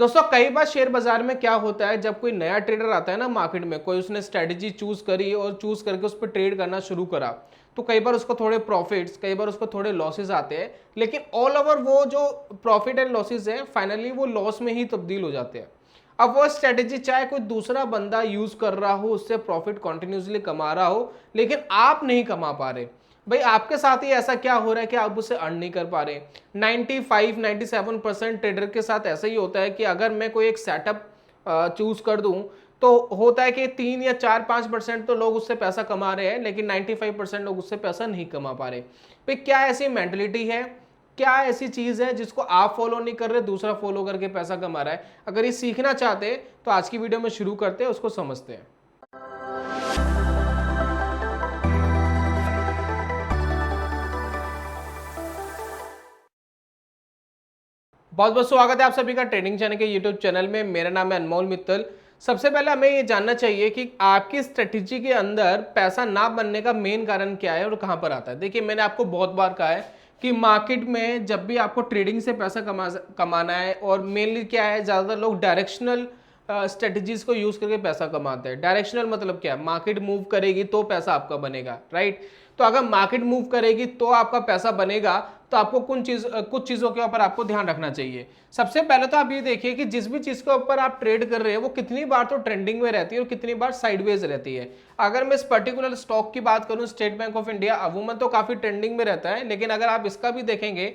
दोस्तों कई बार शेयर बाजार में क्या होता है, जब कोई नया ट्रेडर आता है ना मार्केट में, कोई उसने स्ट्रेटजी चूज करी और चूज करके उस पर ट्रेड करना शुरू करा, तो कई बार उसको थोड़े प्रॉफिट्स, कई बार उसको थोड़े लॉसेस आते हैं, लेकिन ऑल ओवर वो जो प्रॉफिट एंड लॉसेस है फाइनली वो लॉस में ही तब्दील हो जाते हैं। अब वो स्ट्रेटजी चाहे कोई दूसरा बंदा यूज कर रहा हो, उससे प्रॉफिट कंटिन्यूसली कमा रहा हो, लेकिन आप नहीं कमा पा रहे। भाई आपके साथ ही ऐसा क्या हो रहा है कि आप उसे अर्न नहीं कर पा रहे। 95-97% ट्रेडर के साथ ऐसा ही होता है कि अगर मैं कोई एक सेटअप चूज कर दूं तो होता है कि 3 या 4-5% तो लोग उससे पैसा कमा रहे हैं, लेकिन 95% लोग उससे पैसा नहीं कमा पा रहे। भाई क्या ऐसी मेंटलिटी है, क्या ऐसी चीज है जिसको आप फॉलो नहीं कर रहे, दूसरा फॉलो करके पैसा कमा रहा है? अगर ये सीखना चाहते हैं तो आज की वीडियो में शुरू करते हैं, उसको समझते हैं। बहुत बहुत स्वागत है आप सभी का ट्रेडिंग चैनल के यूट्यूब चैनल में। मेरा नाम है अनमोल मित्तल। सबसे पहले हमें ये जानना चाहिए कि आपकी स्ट्रेटेजी के अंदर पैसा ना बनने का मेन कारण क्या है और कहां पर आता है। देखिए मैंने आपको बहुत बार कहा है कि मार्केट में जब भी आपको ट्रेडिंग से पैसा कमाना है, और मेनली क्या है, ज़्यादातर लोग डायरेक्शनल स्ट्रेटजीज को यूज करके पैसा कमाते हैं। डायरेक्शनल मतलब क्या है, मार्केट मूव करेगी तो पैसा आपका बनेगा, राइट। तो अगर मार्केट मूव करेगी तो आपका पैसा बनेगा, तो आपको कुछ चीज़ों के ऊपर आपको ध्यान रखना चाहिए। सबसे पहले तो आप ये देखिए कि जिस भी चीज़ के ऊपर आप ट्रेड कर रहे हैं वो कितनी बार तो ट्रेंडिंग में रहती है और कितनी बार साइडवेज रहती है। अगर मैं इस पर्टिकुलर स्टॉक की बात करूं, स्टेट बैंक ऑफ इंडिया, अमूमन तो काफ़ी ट्रेंडिंग में रहता है, लेकिन अगर आप इसका भी देखेंगे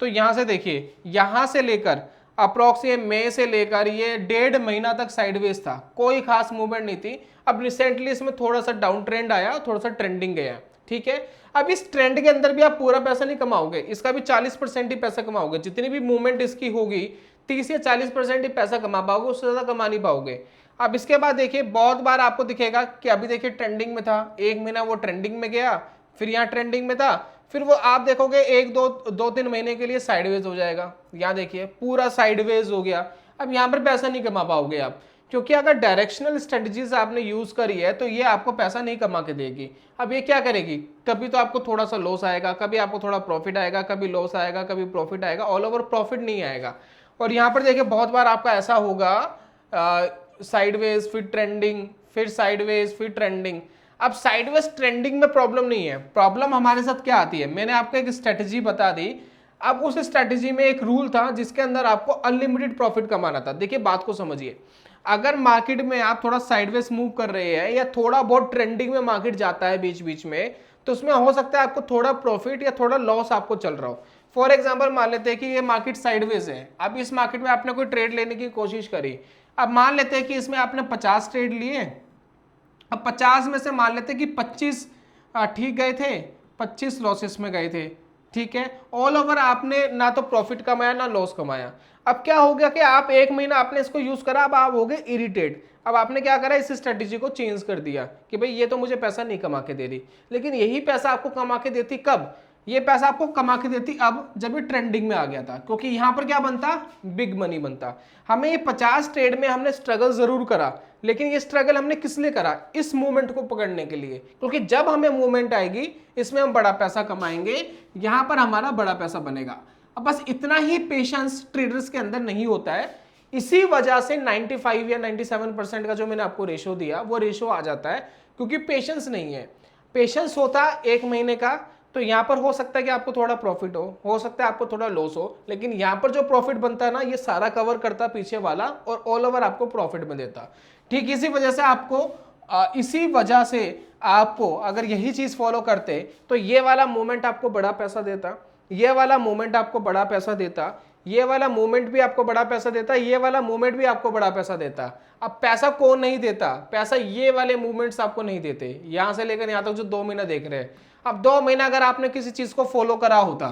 तो यहाँ से देखिए, यहाँ से लेकर अप्रोक्स ये मई से लेकर ये 1.5 महीना तक साइडवेज था, कोई खास मूवमेंट नहीं थी। अब रिसेंटली इसमें थोड़ा सा डाउन ट्रेंड आया, थोड़ा सा ट्रेंडिंग गया, ठीक है। अब इस ट्रेंड के अंदर भी आप पूरा पैसा नहीं कमाओगे, इसका भी 40% ही पैसा कमाओगे। जितनी भी मूवमेंट इसकी होगी 30 या 40% ही पैसा कमा पाओगे, उससे ज्यादा कमा नहीं पाओगे। अब इसके बाद देखिए बहुत बार आपको दिखेगा कि अभी देखिए ट्रेंडिंग में था, 1 महीना वो ट्रेंडिंग में गया, फिर यहाँ ट्रेंडिंग में था, फिर वो आप देखोगे 1-2-3 महीने के लिए साइडवेज हो जाएगा। यहाँ देखिए पूरा साइडवेज हो गया। अब यहाँ पर पैसा नहीं कमा पाओगे आप, क्योंकि अगर डायरेक्शनल स्ट्रेटजीज आपने यूज करी है तो ये आपको पैसा नहीं कमा के देगी। अब ये क्या करेगी, कभी तो आपको थोड़ा सा लॉस आएगा, कभी आपको थोड़ा प्रॉफिट आएगा, कभी लॉस आएगा, कभी प्रॉफिट आएगा, ऑल ओवर प्रॉफिट नहीं आएगा। और यहाँ पर देखिए बहुत बार आपका ऐसा होगा, साइडवेज फिर ट्रेंडिंग, फिर साइडवेज फिर ट्रेंडिंग। अब साइडवेज ट्रेंडिंग में प्रॉब्लम नहीं है, प्रॉब्लम हमारे साथ क्या आती है, मैंने आपको एक स्ट्रेटजी बता दी। अब उस स्ट्रेटजी में एक रूल था जिसके अंदर आपको अनलिमिटेड प्रॉफिट कमाना था। देखिए बात को समझिए, अगर मार्केट में आप थोड़ा साइडवेज मूव कर रहे हैं या थोड़ा बहुत ट्रेंडिंग में मार्केट जाता है बीच बीच में, तो उसमें हो सकता है आपको थोड़ा प्रॉफिट या थोड़ा लॉस आपको चल रहा हो। फॉर एग्जांपल मान लेते हैं कि ये मार्केट साइडवेज है, अब इस मार्केट में आपने कोई ट्रेड लेने की कोशिश करी। अब मान लेते हैं कि इसमें आपने 50 ट्रेड लिए, अब 50 में से मान लेते हैं कि 25 ठीक गए थे, 25 लॉसेस में गए थे, ठीक है। ऑल ओवर आपने ना तो प्रॉफिट कमाया ना लॉस कमाया। अब क्या हो गया कि आप 1 महीना आपने इसको यूज करा, अब आप हो गए इरिटेट। अब आपने क्या करा, इस स्ट्रेटेजी को चेंज कर दिया कि भाई ये तो मुझे पैसा नहीं कमा के दे रही, लेकिन यही पैसा आपको कमा के देती कब, ये पैसा आपको कमा के देती अब जब ये ट्रेंडिंग में आ गया था, क्योंकि यहां पर क्या बनता, बिग मनी बनता। हमें ये 50 ट्रेड में हमने स्ट्रगल जरूर करा, लेकिन ये स्ट्रगल हमने किस लिए करा, इस मूवमेंट को पकड़ने के लिए, क्योंकि जब हमें मूवमेंट आएगी इसमें हम बड़ा पैसा कमाएंगे, यहां पर हमारा बड़ा पैसा बनेगा। अब बस इतना ही पेशेंस ट्रेडर्स के अंदर नहीं होता है, इसी वजह से 95 या 97% का जो मैंने आपको रेशो दिया वो रेशो आ जाता है, क्योंकि पेशेंस नहीं है। पेशेंस होता 1 महीने का, तो यहां पर हो सकता है कि आपको थोड़ा प्रॉफिट हो सकता है आपको थोड़ा लॉस हो, लेकिन यहां पर जो प्रॉफिट बनता है ना, ये सारा कवर करता पीछे वाला और ऑल ओवर आपको प्रॉफिट में देता। ठीक इसी वजह से आपको अगर यही चीज फॉलो करते तो ये वाला मूवमेंट आपको बड़ा पैसा देता, ये वाला मूवमेंट आपको बड़ा पैसा देता, ये वाला मूवमेंट भी आपको बड़ा पैसा देता, ये वाला मूवमेंट भी आपको बड़ा पैसा देता। अब पैसा कौन नहीं देता, पैसा ये वाले मूवमेंट्स आपको नहीं देते, यहां से लेकर यहां तक जो 2 महीना देख रहे हैं। अब 2 महीना अगर आपने किसी चीज को फॉलो करा होता,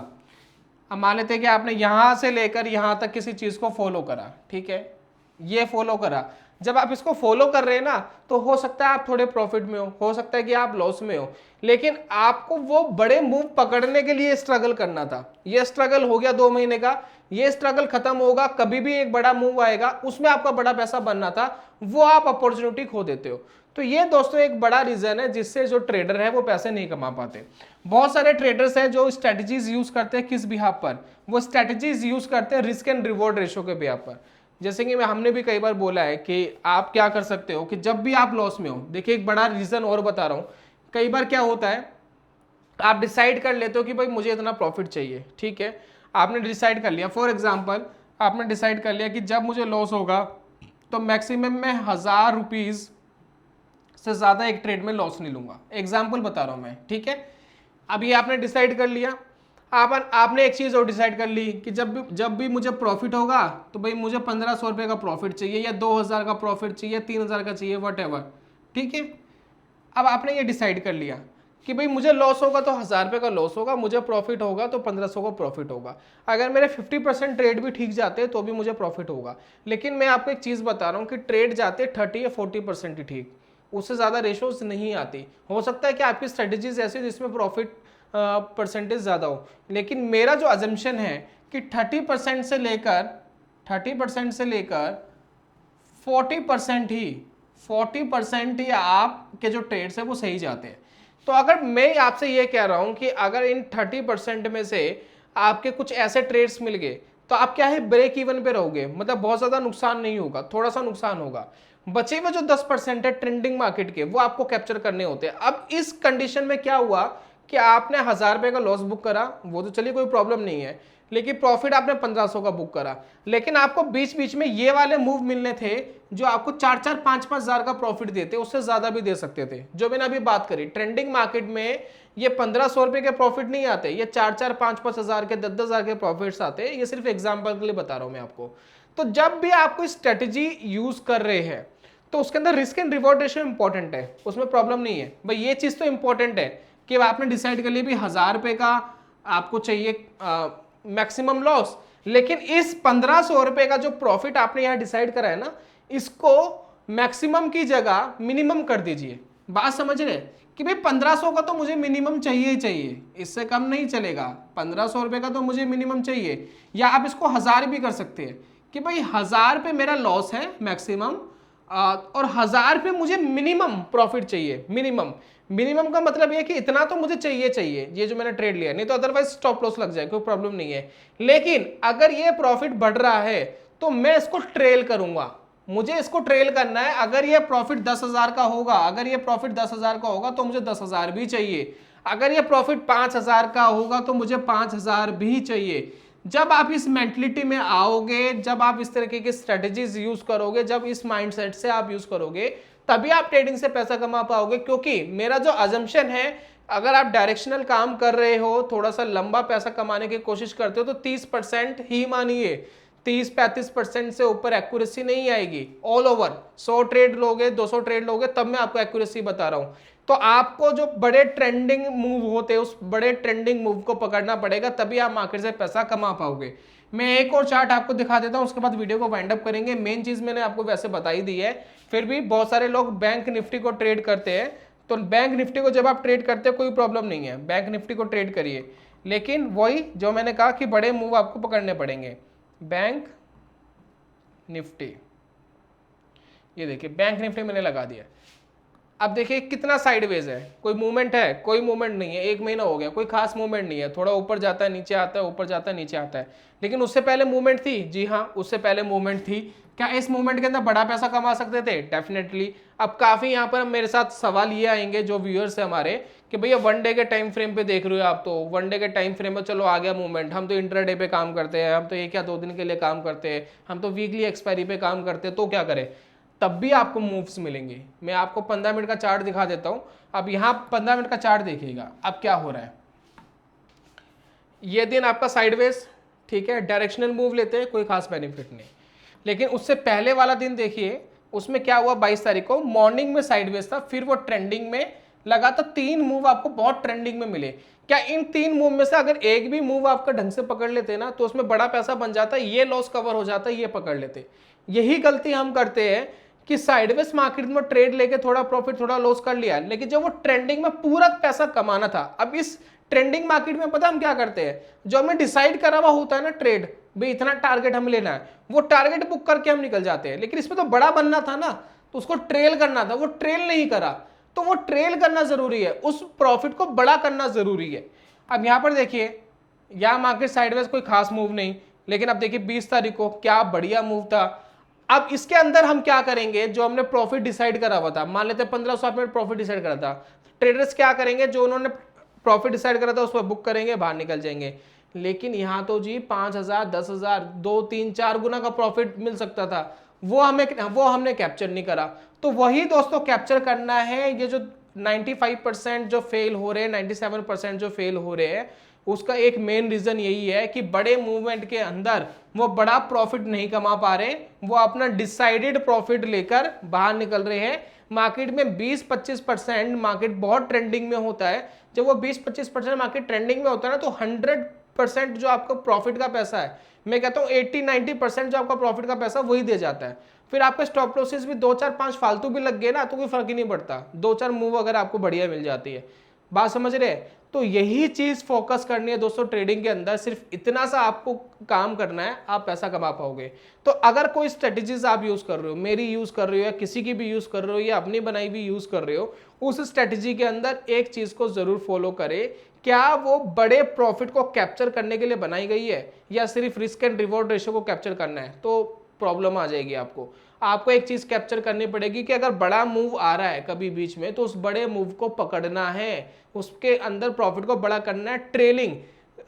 अब मान लेते हैं कि आपने यहां से लेकर यहां तक किसी चीज को फॉलो करा, ठीक है, ये फॉलो करा। जब आप इसको फॉलो कर रहे हैं ना, तो हो सकता है आप थोड़े प्रॉफिट में हो सकता है कि आप लॉस में हो, लेकिन आपको वो बड़े मूव पकड़ने के लिए स्ट्रगल करना था। ये स्ट्रगल हो गया 2 महीने का, ये स्ट्रगल खत्म होगा, कभी भी एक बड़ा मूव आएगा उसमें आपका बड़ा पैसा बनना था, वो आप अपॉर्चुनिटी खो देते हो। तो ये दोस्तों एक बड़ा रीजन है जिससे जो ट्रेडर है वो पैसे नहीं कमा पाते। बहुत सारे ट्रेडर्स हैं जो स्ट्रेटजीज यूज करते हैं, किस बिहाफ पर, वो स्ट्रेटजीज यूज करते हैं रिस्क एंड रिवॉर्ड रेशो के बिहाफ पर। जैसे कि हमने भी कई बार बोला है कि आप क्या कर सकते हो कि जब भी आप लॉस में हो, देखिए एक बड़ा रीजन और बता रहा हूं, कई बार क्या होता है आप डिसाइड कर लेते हो कि भाई मुझे इतना प्रॉफिट चाहिए, ठीक है, आपने डिसाइड कर लिया, फॉर एग्जांपल आपने डिसाइड कर लिया कि जब मुझे लॉस होगा तो मैक्सिमम मैं 1000 रुपीज से ज़्यादा एक ट्रेड में लॉस नहीं लूंगा, एग्जाम्पल बता रहा हूं मैं, ठीक है। अब ये आपने डिसाइड कर लिया, आपने एक चीज़ और डिसाइड कर ली कि जब भी मुझे प्रॉफिट होगा तो भाई मुझे 1500 रुपये का प्रॉफिट चाहिए या 2000 का प्रॉफिट चाहिए, 3000 का चाहिए, वट एवर, ठीक है। अब आपने ये डिसाइड कर लिया कि भाई मुझे लॉस होगा तो 1000 रुपये का लॉस होगा, मुझे प्रॉफिट होगा तो 1500 का प्रॉफिट होगा। अगर मेरे 50% ट्रेड भी ठीक जाते हैं तो भी मुझे प्रॉफिट होगा। लेकिन मैं आपको एक चीज़ बता रहा हूँ कि ट्रेड जाते 30 या 40% ही ठीक, उससे ज़्यादा रेशोज नहीं आती। हो सकता है कि आपकी स्ट्रेटेजीज ऐसी जिसमें प्रॉफिट परसेंटेज ज़्यादा हो, लेकिन मेरा जो अजम्पशन है कि 30% से लेकर 40% ही आपके जो ट्रेड्स है वो सही जाते हैं। तो अगर मैं आपसे ये कह रहा हूं कि अगर इन 30% में से आपके कुछ ऐसे ट्रेड्स मिल गए तो आप क्या है ब्रेक इवन पे रहोगे, मतलब बहुत ज्यादा नुकसान नहीं होगा, थोड़ा सा नुकसान होगा। बचे हुए जो 10% है ट्रेंडिंग मार्केट के वो आपको कैप्चर करने होते हैं। अब इस कंडीशन में क्या हुआ कि आपने 1000 रुपये का लॉस बुक करा, वो तो चलिए कोई प्रॉब्लम नहीं है, लेकिन प्रॉफिट आपने 1500 का बुक करा। लेकिन आपको बीच बीच में ये वाले मूव मिलने थे जो आपको 4-4, 5-5 हजार का प्रॉफिट देते, उससे ज्यादा भी दे सकते थे। जो मैंने अभी बात करी ट्रेंडिंग मार्केट में ये 1500 रुपए के प्रॉफिट नहीं आते, ये 4-4, 5-5 हजार के, 10-10 हजार के प्रॉफिट्स आते। ये सिर्फ एग्जाम्पल के लिए बता रहा हूं मैं आपको। तो जब भी आप कोई स्ट्रेटेजी यूज कर रहे हैं तो उसके अंदर risk and reward ratio important है, उसमें प्रॉब्लम नहीं है भाई। ये चीज तो इंपॉर्टेंट है कि आपने डिसाइड कर लिया भी 1000 रुपए का आपको चाहिए मैक्सिमम लॉस, लेकिन इस 1500 रुपए का जो प्रॉफिट आपने यहां डिसाइड करा है ना, इसको मैक्सिमम की जगह मिनिमम कर दीजिए। बात समझ रहे कि भाई 1500 का तो मुझे मिनिमम चाहिए ही चाहिए, इससे कम नहीं चलेगा। 1500 रुपए का तो मुझे मिनिमम चाहिए, या आप इसको 1000 भी कर सकते हैं कि भाई 1000 पे मेरा लॉस है मैक्सिमम और 1000 पे मुझे मिनिमम प्रॉफिट चाहिए। मिनिमम का मतलब ये कि इतना तो मुझे चाहिए ये जो मैंने ट्रेड लिया, नहीं तो अदरवाइज स्टॉप लॉस लग जाए, कोई प्रॉब्लम नहीं है। लेकिन अगर ये प्रॉफिट बढ़ रहा है तो मैं इसको ट्रेल करूंगा, मुझे इसको ट्रेल करना है। अगर ये प्रॉफिट 10,000 का होगा, अगर ये प्रॉफिट 10,000 का होगा तो मुझे 10,000 भी चाहिए। अगर ये प्रॉफिट 5,000 का होगा तो मुझे 5,000 भी चाहिए। जब आप इस मेंटलिटी में आओगे, जब आप इस तरीके की स्ट्रेटेजीज यूज करोगे, जब इस माइंडसेट से आप यूज करोगे, तभी आप ट्रेडिंग से पैसा कमा पाओगे। क्योंकि मेरा जो अजम्पशन है, अगर आप डायरेक्शनल काम कर रहे हो, थोड़ा सा लंबा पैसा कमाने की कोशिश करते हो तो 30% ही मानिए, 30-35% से ऊपर एक्यूरेसी नहीं आएगी। ऑल ओवर 100 ट्रेड लोगे, 200 ट्रेड लोगे, तब मैं आपको एक्यूरेसी बता रहा हूं। तो आपको जो बड़े ट्रेंडिंग मूव होते हैं उस बड़े ट्रेंडिंग मूव को पकड़ना पड़ेगा, तभी आप मार्केट से पैसा कमा पाओगे। मैं एक और चार्ट आपको दिखा देता हूं, उसके बाद वीडियो को वाइंड अप करेंगे। मेन चीज मैंने आपको वैसे बताई दी है, फिर भी बहुत सारे लोग बैंक निफ्टी को ट्रेड करते हैं। तो बैंक निफ्टी को जब आप ट्रेड करते हैं कोई प्रॉब्लम नहीं है, बैंक निफ्टी को ट्रेड करिए, लेकिन वही जो मैंने कहा कि बड़े मूव आपको पकड़ने पड़ेंगे। बैंक निफ्टी, ये देखिए बैंक निफ्टी मैंने लगा दिया। अब देखिए कितना साइडवेज है, कोई मूवमेंट है? कोई मूवमेंट नहीं है, 1 महीना हो गया, कोई खास मूवमेंट नहीं है, थोड़ा ऊपर जाता है नीचे आता है, ऊपर जाता है नीचे आता है। लेकिन उससे पहले मूवमेंट थी, जी हाँ उससे पहले मूवमेंट थी। क्या इस मूवमेंट के अंदर बड़ा पैसा कमा सकते थे? डेफिनेटली। अब काफी यहाँ पर मेरे साथ सवाल ये आएंगे जो व्यूअर्स है हमारे कि भैया 1 डे के टाइम फ्रेम पे देख रहे हो आप, तो 1 डे के टाइम फ्रेम में चलो आ गया मूवमेंट, हम तो इंट्राडे पे काम करते हैं, हम तो 1 या 2 दिन के लिए काम करते हैं, हम तो वीकली एक्सपायरी पे काम करते हैं, तो क्या करें? तब भी आपको मूव्स मिलेंगे। मैं आपको 15 मिनट का चार्ट दिखा देता हूं। अब यहां 15 मिनट का चार्ट देखिएगा, अब क्या हो रहा है। ये दिन आपका साइडवेज, ठीक है, डायरेक्शनल मूव लेते हैं, कोई खास बेनिफिट नहीं। लेकिन उससे पहले वाला दिन देखिए, उसमें क्या हुआ, 22 तारीख को मॉर्निंग में साइडवेज था, फिर वो ट्रेंडिंग में लगा, तो 3 मूव आपको बहुत ट्रेंडिंग में मिले। क्या इन 3 मूव में से अगर एक भी मूव आपका ढंग से पकड़ लेते ना तो उसमें बड़ा पैसा बन जाता, ये लॉस कवर हो जाता, ये पकड़ लेते। यही गलती हम करते हैं कि साइडवेज मार्केट में ट्रेड लेके थोड़ा प्रॉफिट थोड़ा लॉस कर लिया, लेकिन जब वो ट्रेंडिंग में पूरा पैसा कमाना था। अब इस ट्रेंडिंग मार्केट में पता हम क्या करते हैं, जो हमें डिसाइड करा हुआ होता है ना ट्रेड, भाई इतना टारगेट हमें लेना है, वो टारगेट बुक करके हम निकल जाते हैं। लेकिन इसमें तो बड़ा बनना था ना, तो उसको ट्रेल करना था, वो ट्रेल नहीं करा। तो वो ट्रेल करना जरूरी है, उस प्रॉफिट को बड़ा करना जरूरी है। अब यहां पर देखिए, यहां मार्केट साइडवेज कोई खास मूव नहीं, लेकिन अब देखिए 20 तारीख को क्या बढ़िया मूव था। अब इसके अंदर हम क्या करेंगे, जो हमने प्रॉफिट डिसाइड करा हुआ था, मान लेते हैं 1500 आपने प्रॉफिट डिसाइड करा था, ट्रेडर्स क्या करेंगे, जो उन्होंने प्रॉफिट डिसाइड करा था उस पर बुक करेंगे, बाहर निकल जाएंगे। लेकिन यहां तो जी 5000, 10,000, 2, 3, 4 गुना का प्रॉफिट मिल सकता था, वो हमने कैप्चर नहीं करा। तो वही दोस्तों कैप्चर करना है। ये जो 95% जो फेल हो रहे हैं, 97% जो फेल हो रहे हैं, उसका एक मेन रीजन यही है कि बड़े मूवमेंट के अंदर वो बड़ा प्रॉफिट नहीं कमा पा रहे, वो अपना डिसाइडेड प्रॉफिट लेकर बाहर निकल रहे हैं। मार्केट में 20-25% मार्केट बहुत ट्रेंडिंग में होता है। जब वो 20-25% मार्केट ट्रेंडिंग में होता है ना, तो 100% जो आपका प्रॉफिट का पैसा है, मैं कहता हूँ 80-90% जो आपका प्रॉफिट का पैसा वही दे जाता है। फिर आपके स्टॉप लॉसेस भी 2-4-5 फालतू भी लग गए ना, तो कोई फर्क ही नहीं पड़ता, 2-4 मूव अगर आपको बढ़िया मिल जाती है। बात समझ रहे हैं? तो यही चीज फोकस करनी है दोस्तों ट्रेडिंग के अंदर, सिर्फ इतना सा आपको काम करना है, आप पैसा कमा पाओगे। तो अगर कोई स्ट्रेटेजीज आप यूज कर रहे हो, मेरी यूज कर रहे हो या किसी की भी यूज कर रहे हो या अपनी बनाई भी यूज कर रहे हो, उस स्ट्रेटेजी के अंदर एक चीज को जरूर फॉलो करें, क्या वो बड़े प्रॉफिट को कैप्चर करने के लिए बनाई गई है या सिर्फ रिस्क एंड रिवॉर्ड रेशियो को कैप्चर करना है, तो प्रॉब्लम आ जाएगी आपको। आपको एक चीज कैप्चर करनी पड़ेगी कि अगर बड़ा मूव आ रहा है कभी बीच में, तो उस बड़े मूव को पकड़ना है, उसके अंदर प्रॉफिट को बड़ा करना है, ट्रेलिंग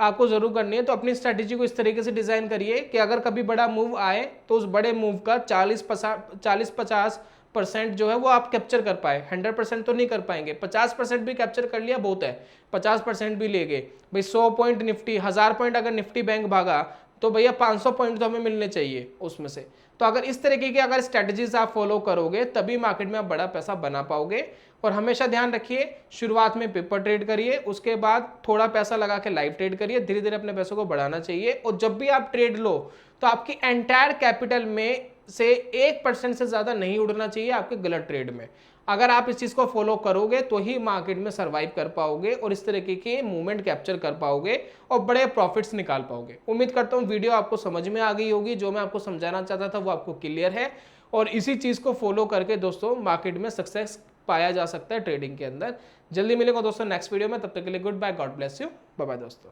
आपको जरूर करनी है। तो अपनी स्ट्रेटेजी को इस तरीके से डिजाइन करिए कि अगर कभी बड़ा मूव आए तो उस बड़े मूव का 40-50% जो है वो आप कैप्चर कर पाए। 100% तो नहीं कर पाएंगे, 50% भी कैप्चर कर लिया बहुत है, 50% भी ले गए भाई। 100 पॉइंट निफ्टी, 1000 पॉइंट अगर निफ्टी बैंक भागा, तो भैया 500 पॉइंट तो हमें मिलने चाहिए उसमें से। तो अगर इस तरीके की अगर स्ट्रेटजीज आप फॉलो करोगे, तभी मार्केट में आप बड़ा पैसा बना पाओगे। और हमेशा ध्यान रखिए, शुरुआत में पेपर ट्रेड करिए, उसके बाद थोड़ा पैसा लगा के लाइव ट्रेड करिए, धीरे धीरे अपने पैसों को बढ़ाना चाहिए। और जब भी आप ट्रेड लो, तो आपकी एंटायर कैपिटल में से 1% से ज्यादा नहीं उड़ना चाहिए आपके गलत ट्रेड में। अगर आप इस चीज को फॉलो करोगे तो ही मार्केट में सरवाइव कर पाओगे और इस तरीके के मूवमेंट कैप्चर कर पाओगे और बड़े प्रॉफिट्स निकाल पाओगे। उम्मीद करता हूं वीडियो आपको समझ में आ गई होगी, जो मैं आपको समझाना चाहता था वो आपको क्लियर है। और इसी चीज को फॉलो करके दोस्तों मार्केट में सक्सेस पाया जा सकता है ट्रेडिंग के अंदर। जल्दी मिलेंगे दोस्तों नेक्स्ट वीडियो में, तब तक के लिए good bye, God bless you, bye bye दोस्तों।